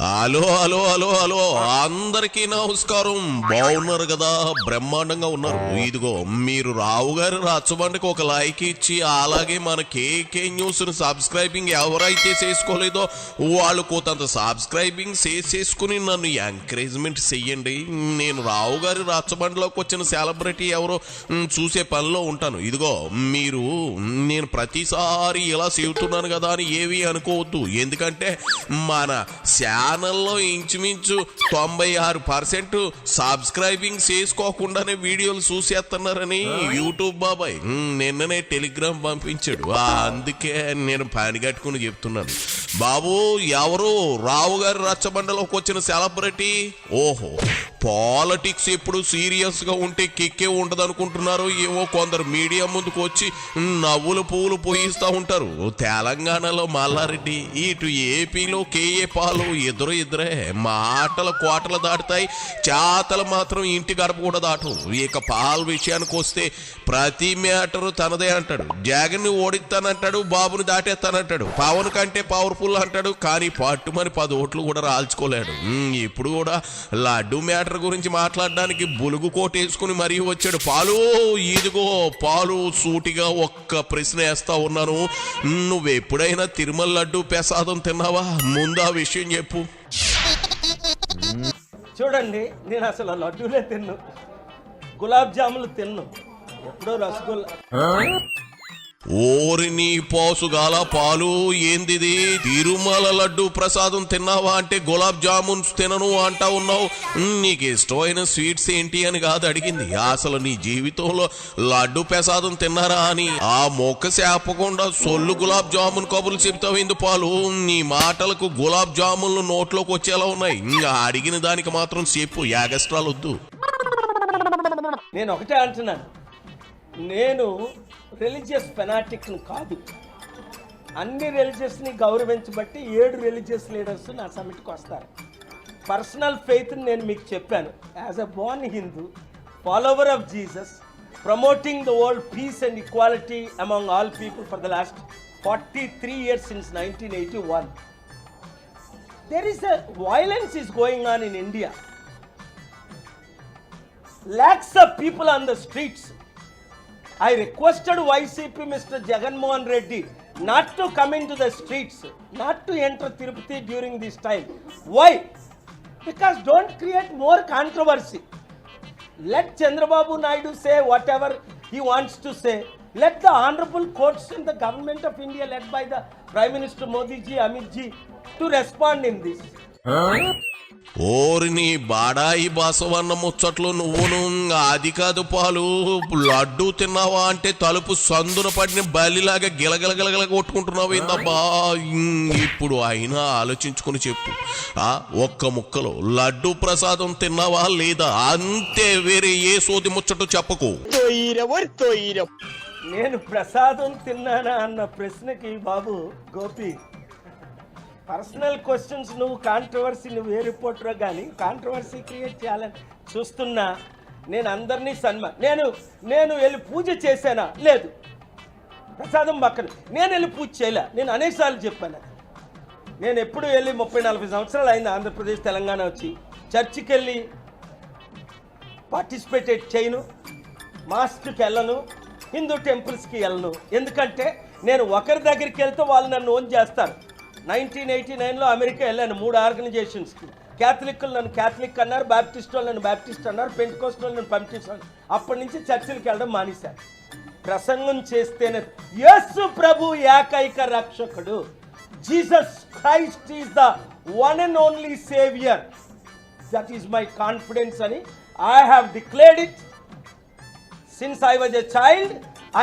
Hello hello hello hello అందరికీ నమస్కారం. బాగున్నారు కదా? బ్రహ్మాండంగా ఉన్నారు. ఇదిగో మీరు రావు గారి రచ్చబండకి ఒక లైక్ ఇచ్చి, అలాగే మన కేకే న్యూస్ ని సబ్స్క్రైబింగ్ ఎవరైతే చేసుకోలేదో వాళ్ళు కొంత సబ్స్క్రైబింగ్ చేసుకుని నన్ను ఎంకరేజ్మెంట్ చెయ్యండి. నేను రావు గారి రచ్చబండలోకి వచ్చిన సెలబ్రిటీ ఎవరో చూసే పనిలో ఉంటాను. ఇదిగో మీరు నేను ప్రతిసారి ఇలా చెబుతున్నాను కదా అని ఏవి అనుకోవద్దు. ఎందుకంటే మన ఛానల్లో ఇంచుమించు 96% సబ్స్క్రైబింగ్ చేసుకోకుండానే వీడియోలు చూసేస్తున్నారని యూట్యూబ్ బాబాయ్ నిన్ననే టెలిగ్రామ్ పంపించాడు. అందుకే నేను పని కట్టుకుని చెప్తున్నాను. బాబు ఎవరు రావు గారి రచ్చబండలోకి వచ్చిన సెలబ్రిటీ? ఓహో, పాలిటిక్స్ ఎప్పుడు సీరియస్ గా ఉంటే కిక్కే ఉండదు అనుకుంటున్నారు ఏవో కొందరు మీడియా ముందుకు వచ్చి నవ్వులు పువ్వులు పోయిస్తూ ఉంటారు. తెలంగాణలో మల్లారెడ్డి, ఇటు ఏపీలో కేఏ పాలు ఇద్దరే మాటల కోటలు దాటుతాయి, చేతలు మాత్రం ఇంటి గడప కూడా దాటు. ఇక పాల విషయానికి వస్తే ప్రతి మ్యాటరు తనదే అంటాడు. జగన్ ని ఓడిస్తానంటాడు, బాబుని దాటేస్తానంటాడు, పవన్ కంటే పవర్ఫుల్ అంటాడు, కానీ పట్టుమని 10 ఓట్లు కూడా రాల్చుకోలేడు. ఇప్పుడు కూడా లడ్డు మ్యాటర్ గురించి మాట్లాడడానికి బులుగు కోటేసుకుని మరీ వచ్చాడు. పాలు ఇదిగో పాలు, సూటిగా ఒక్క ప్రశ్న వేస్తా ఉన్నాను. నువ్వెప్పుడైనా తిరుమల లడ్డు ప్రసాదం తిన్నావా? ముందు ఆ విషయం చెప్పు. చూడండి, నేను అసలు లడ్డూలే తిన్ను, గులాబ్ జాములు తిన్ను, ఎప్పుడో రసగుల్లా. ఓరిని పోసుగాల పాలు, ఏందిది? తిరుమల లడ్డు ప్రసాదం తిన్నావా అంటే గులాబ్ జామున్స్ తినను అంటా ఉన్నావు. నీకు ఇష్టమైన స్వీట్స్ ఏంటి అని కాదు అడిగింది, అసలు నీ జీవితంలో లడ్డు ప్రసాదం తిన్నారా అని. ఆ మొక్క చేపకుండా సొల్లు గులాబ్ జామున్ కబుర్లు చెబుతావు ఎందు పాలు? నీ మాటలకు గులాబ్ జామున్లు నోట్లోకి వచ్చేలా ఉన్నాయి. అడిగిన దానికి మాత్రం చెప్పు, యాగస్ట్రాలు వద్దు. నేను ఒకటే అంటున్నాను, నేను రిలీజియస్ ఫెనాటిక్ను కాదు. అన్ని రిలీజియస్ని గౌరవించబట్టి 7 రిలీజియస్ లీడర్స్ నా సమిట్కి వస్తారు. పర్సనల్ ఫెయిత్ని నేను మీకు చెప్పాను. As a Born Hindu, follower of Jesus, promoting the world peace and equality among all people for the last 43 years since 1981. There is a violence is going on in India. Lakhs of people on the streets. I requested YCP Mr. Jagan Mohan Reddy not to come into the streets, not to enter Tirupati during this time. Why? Because don't create more controversy. Let Chandrababu Naidu say whatever he wants to say. Let the honorable courts and the government of India led by the Prime Minister Modi ji, Amit ji to respond in this. ఓరిని బాడాయి బాసవన్న ముచ్చట్లు నువ్వును. అది కాదు పాలు, లడ్డు తిన్నావా అంటే తలుపు సందున పడిన బలిలాగా గిలగిలగిలగల కొట్టుకుంటున్నావు ఏందబ్బా? ఇప్పుడు అయినా ఆలోచించుకుని చెప్పు. ఒక్క ముక్కలో లడ్డు ప్రసాదం తిన్నావా లేదా? అంతే, వేరే ఏ సోది ముచ్చట చెప్పకు. నేను ప్రసాదం తిన్నానా అన్న ప్రశ్నకి బాబు గోపి, పర్సనల్ క్వశ్చన్స్ నువ్వు కాంట్రవర్సీ, నువ్వు ఏ రిపోర్టరో కానీ కాంట్రవర్సీ క్రియేట్ చేయాలని చూస్తున్నా. నేను అందరినీ నేను వెళ్ళి పూజ చేశానా? లేదు. ప్రసాదం పక్కన నేను వెళ్ళి పూజ చేయలే. నేను అనేకసార్లు చెప్పాను. నేను ఎప్పుడు వెళ్ళి 30-40 సంవత్సరాలు అయింది ఆంధ్రప్రదేశ్ తెలంగాణ వచ్చి చర్చికి వెళ్ళి పార్టిసిపేట్ చేయను, మాస్క్కి వెళ్ళను, హిందూ టెంపుల్స్కి వెళ్ళను. ఎందుకంటే నేను ఒకరి దగ్గరికి వెళ్తే వాళ్ళు నన్ను ఓన్ చేస్తారు. 1989లో అమెరికా వెళ్ళాను 3 ఆర్గనైజేషన్స్కి. క్యాథలిక్లు నన్ను క్యాథలిక్ అన్నారు, బ్యాప్టిస్ట్ వాళ్ళు నన్ను బ్యాప్టిస్ట్ అన్నారు, పెంటెకోస్ట్ వాళ్ళు నన్ను పెంటెకోస్ట్ అన్నారు. అప్పటి నుంచి చర్చిలకు వెళ్ళడం మానేశాను. ప్రసంగం చేస్తేనే యేసు ప్రభు ఏకైక రక్షకుడు, Jesus Christ is the one and only saviour, that is my confidence అని I have declared it. Since I was a child,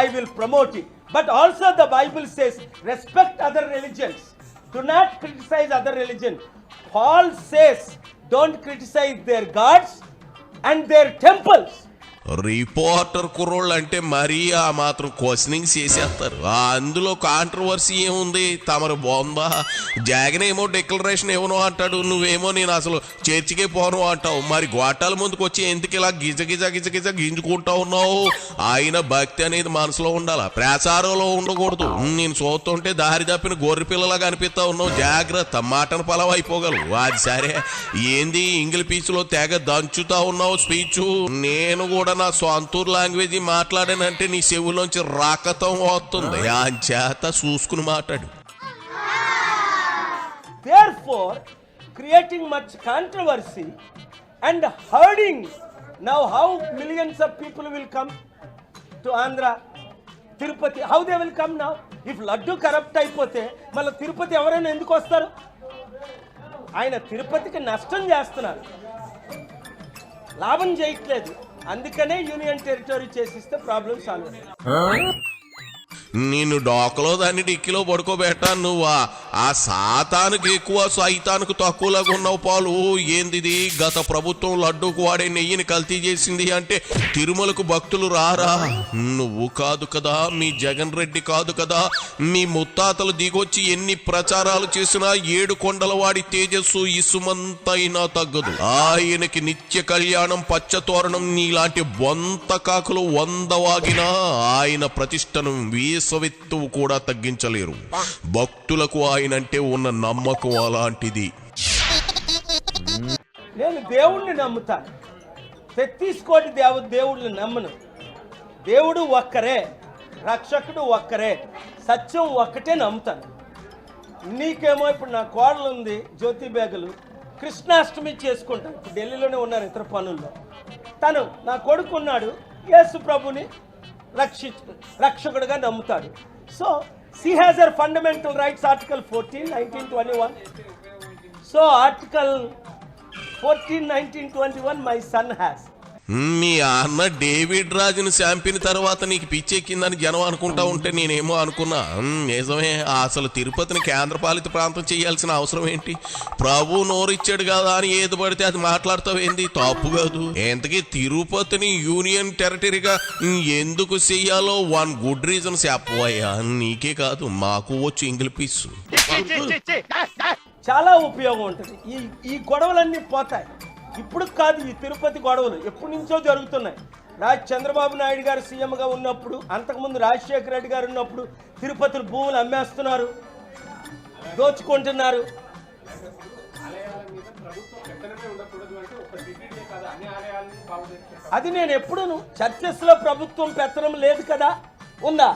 I will promote it. But also the Bible says, respect other religions. Do not criticize other religion. Paul says, don't criticize their gods and their temples. Reporter కుర్రోళ్ళు అంటే మరీ ఆ మాత్రం questioning చేసేస్తారు. అందులో controversy ఏముంది? తమరు బాగుందా? జగన్ ఏమో డిక్లరేషన్ ఏమనో అంటాడు, నువ్వేమో నేను అసలు చర్చికే పోను అంటావు. మరి గోటాల ముందుకు వచ్చి ఎందుకు ఇలా గిజ గింజుకుంటా ఉన్నావు? ఆయన భక్తి అనేది మనసులో ఉండాలా, ప్రచారంలో ఉండకూడదు. నేను చూస్తుంటే దారి తప్పిన గొర్రె పిల్లలాగా అనిపిస్తా ఉన్నావు. జాగ్రత్త, మాటను పలవ అయిపోగలవు. అది సరే, ఏంది ఇంగ్లీష్ పీచులో తెగ దంచుతా ఉన్నావు స్పీచ్. నేను కూడా నా సొంతూరు లాంగ్వేజ్ మాట్లాడానంటే నీ చెవులోంచి రాకతం వస్తుంది. అంచేత చూసుకుని మాట్లాడు. Therefore, creating much controversy and herding. Now how millions of people will come to Andhra, Tirupati? How they will come now? If Laddu corrupt అయిపోతే మళ్ళీ తిరుపతి ఎవరైనా ఎందుకు వస్తారు? ఆయన తిరుపతికి నష్టం చేస్తున్నారు, లాభం చేయట్లేదు. అందుకనే యూనియన్ టెరిటరీ చేసిస్తే ప్రాబ్లం సాల్వ్. నిన్ను డోకలో దాన్ని డిక్కిలో పడుకోబెట్టా. నువ్వు ఆ సాతానికి ఎక్కువ సైతానికి తక్కువలాగా ఉన్నావు పాలు. ఏందిది? గత ప్రభుత్వం లడ్డూకు వాడే నెయ్యిని కల్తీ చేసింది అంటే తిరుమలకు భక్తులు రారా? నువ్వు కాదు కదా, మీ జగన్ రెడ్డి కాదు కదా, మీ ముత్తాతలు దిగొచ్చి ఎన్ని ప్రచారాలు చేసినా 7 కొండల వాడి తేజస్సు ఇసుమంతైనా తగ్గదు. ఆయనకి నిత్య కళ్యాణం పచ్చతోరణం నీలాంటి బొంత కాకులు 100 వాగినా ఆయన ప్రతిష్టను వీసవెత్తువు కూడా తగ్గించలేరు. భక్తులకు ఆయనంటే ఉన్న నమ్మకం అలాంటిది. నేను దేవుణ్ణి నమ్ముతాను, తెత్తీసుకోటి దేవుడిని నమ్మను. దేవుడు ఒక్కరే, రక్షకుడు ఒక్కరే, సత్యం ఒక్కటే నమ్ముతాను. నీకేమో ఇప్పుడు నా కోడలు ఉంది జ్యోతి బేగలు, కృష్ణాష్టమి చేసుకుంటాను. ఢిల్లీలోనే ఉన్నారు ఇతర పనుల్లో. తను నా కొడుకు ఉన్నాడు, యేసు ప్రభుని రక్షకుడుగా నమ్ముతాడు. So she has her fundamental rights, article 14 1921. So article 14 1921 my son has. మీ అన్న డేవిడ్ రాజును చంపిన తర్వాత నీకు పిచ్చెక్కిందని జనం అనుకుంటా ఉంటే నేనేమో అనుకున్నా. నిజమే, అసలు తిరుపతిని కేంద్రపాలిత ప్రాంతం చేయాల్సిన అవసరం ఏంటి? ప్రభు నోరిచ్చాడు కదా అని ఏది పడితే అది మాట్లాడతావు ఏంది? తప్పు కాదు. ఎంతకీ తిరుపతిని యూనియన్ టెరిటరీగా ఎందుకు చెయ్యాలో 1 గుడ్ రీజన్ చెప్పవయ్యా. నీకే కాదు, మాకు వచ్చి ఇంగ్లీష్ పీసు. చాలా ఉపయోగం ఉంటుంది. ఈ గొడవలన్నీ పోతాయి. ఇప్పుడు కాదు, ఈ తిరుపతి గొడవలు ఎప్పటి నుంచో జరుగుతున్నాయి. చంద్రబాబు నాయుడు గారు సీఎంగా ఉన్నప్పుడు, అంతకుముందు రాజశేఖర రెడ్డి గారు ఉన్నప్పుడు తిరుపతి భూములు అమ్మేస్తున్నారు, దోచుకుంటున్నారు. అది నేను ఎప్పుడు చర్చెస్లో ప్రభుత్వం పెత్తనం లేదు కదా, ఉందా?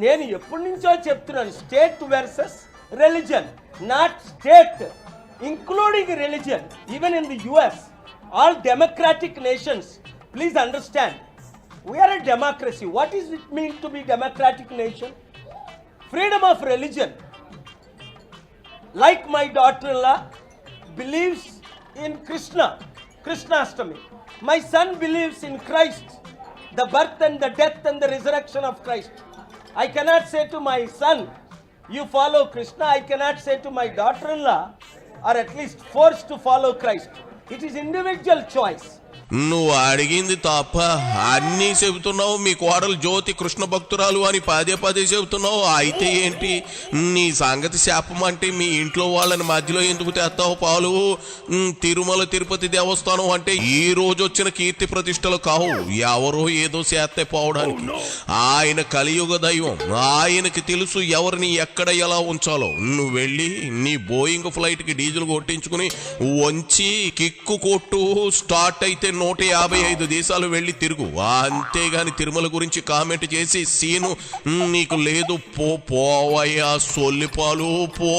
నేను ఎప్పటి నుంచో చెప్తున్నాను, state versus religion, not state including religion. Even in the US, all democratic nations, please understand, we are a democracy. What does it mean to be democratic nation? Freedom of religion. Like my daughter-in-law believes in Krishnashtami. My son believes in Christ, the birth and the death and the resurrection of Christ. I cannot say to my son, you follow Krishna. I cannot say to my daughter-in-law, or at least forced to follow Christ. It is individual choice. నువ్వు అడిగింది తప్ప అన్నీ చెబుతున్నావు. మీ కోడలు జ్యోతి కృష్ణ భక్తురాలు అని పదే చెబుతున్నావు. అయితే ఏంటి నీ సంగతి చెప్పమంటే మీ ఇంట్లో వాళ్ళని మధ్యలో ఎందుకు తెస్తావు పాలు? తిరుమల తిరుపతి దేవస్థానం అంటే ఈ రోజు వచ్చిన కీర్తి ప్రతిష్టలు కావు, ఎవరో ఏదో చేస్తే పోవడానికి. ఆయన కలియుగ దైవం, ఆయనకి తెలుసు ఎవరిని ఎక్కడ ఎలా ఉంచాలో. నువ్వు వెళ్ళి నీ బోయింగ్ ఫ్లైట్ కి డీజిల్ కొట్టించుకుని వంచి కిక్కు కొట్టు, స్టార్ట్ అయితే 155 దేశాలు వెళ్ళి తిరుగు. అంతేగాని తిరుమల గురించి కామెంట్ చేసి సీను నీకు లేదు. పోవయ్యా సొల్లిపాలు, పో.